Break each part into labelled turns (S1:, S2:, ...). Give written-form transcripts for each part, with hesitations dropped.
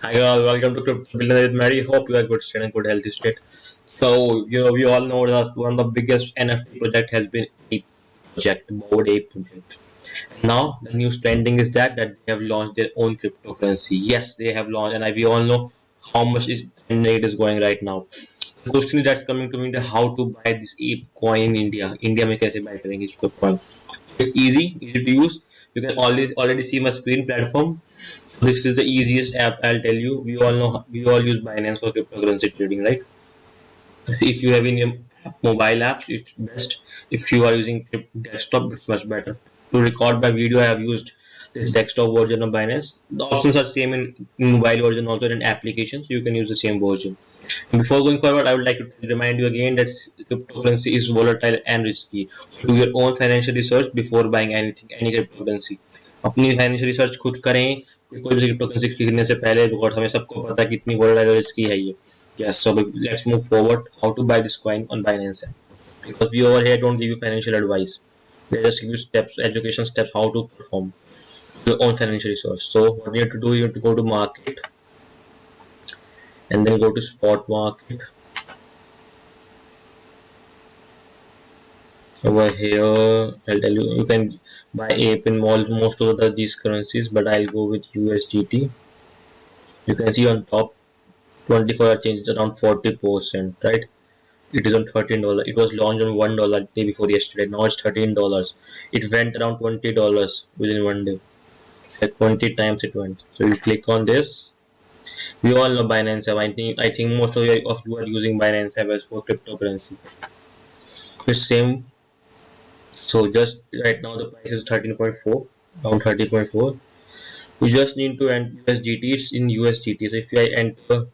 S1: Hi all, welcome to Crypto Billionaire with Maddy. Hope you are good state and good healthy state. So, we all know that one of the biggest NFT project has been Ape project, Bored Ape project. Now, the news trending is that they have launched their own cryptocurrency. Yes, they have launched, and we all know how much is it is going right now. The question that's coming to me is how to buy this Ape Coin in India. India में कैसे buy करेंगे इसको coin? It's easy to use. You can already see my screen platform. This is the easiest app, I'll tell you. We all use Binance for cryptocurrency trading, right? If you have in your mobile apps, it's best. If you are using desktop, it's much better. To record my video, I have used this desktop version of Binance. The options are same in mobile version, also in application, so you can use the same version. And before going forward, I would like to remind you again that cryptocurrency is volatile and risky. So do your own financial research before buying any cryptocurrency. अपनी financial research खुद करें कोई भी cryptocurrency खरीदने से पहले, because हमें सबको पता है कितनी वोलेटाइल और रिस्की है ये. Yes, so let's move forward. How to buy this coin on Binance app? Because we over here don't give you financial advice. We just give you steps, education steps, how to perform your own financial research. So what you have to do, you have to go to market and then go to spot market. Over here, I'll tell you, you can buy Ape in most of these currencies, but I'll go with USDT. You can see on top 24-hour change is around 40%, right? It is on $13. It was launched on $1 day before yesterday. Now it's $13. It went around $20 within one day. Like 20 times it went. So you click on this. We all know Binance app. I think most of you are using Binance app as for cryptocurrency. It's same. So just right now the price is 13.4, around 30.4. You just need to enter USDT in USDT. So if I enter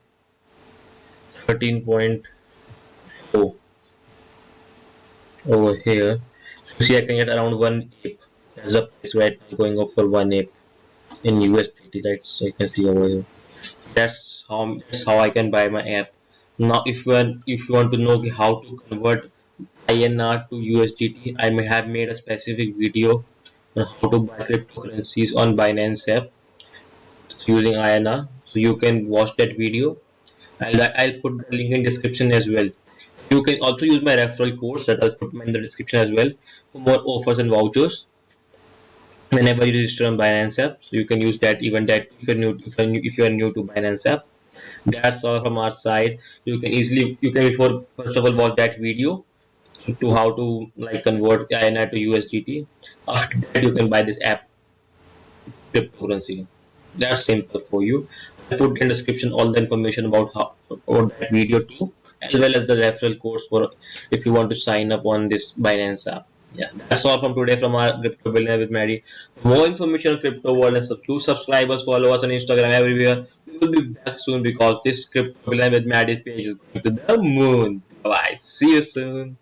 S1: 13.4 over here, so see I can get around 1 ape. That's the price right now going up for 1 ape in USDT. That's you can see over here. That's how I can buy my app. Now if you want to know how to convert INR to USDT, I may have made a specific video on how to buy cryptocurrencies on Binance app using INR. So you can watch that video. I'll put the link in description as well. You can also use my referral codes that I'll put in the description as well for more offers and vouchers whenever you register on Binance app. So you can use that if you're new to Binance app. That's all from our side. You can before first of all watch that video to how to convert INR to USDT. After that you can buy this app cryptocurrency. That's simple for you. I put in the description all the information about that video too, as well as the referral codes for if you want to sign up on this Binance app. Yeah, that's all from today from our Crypto Billionaire with Maddy. For more information on crypto world and do subscribe us, follow us on Instagram everywhere. We will be back soon because this Crypto Billionaire with Maddy page is going to the moon. Bye. See you soon.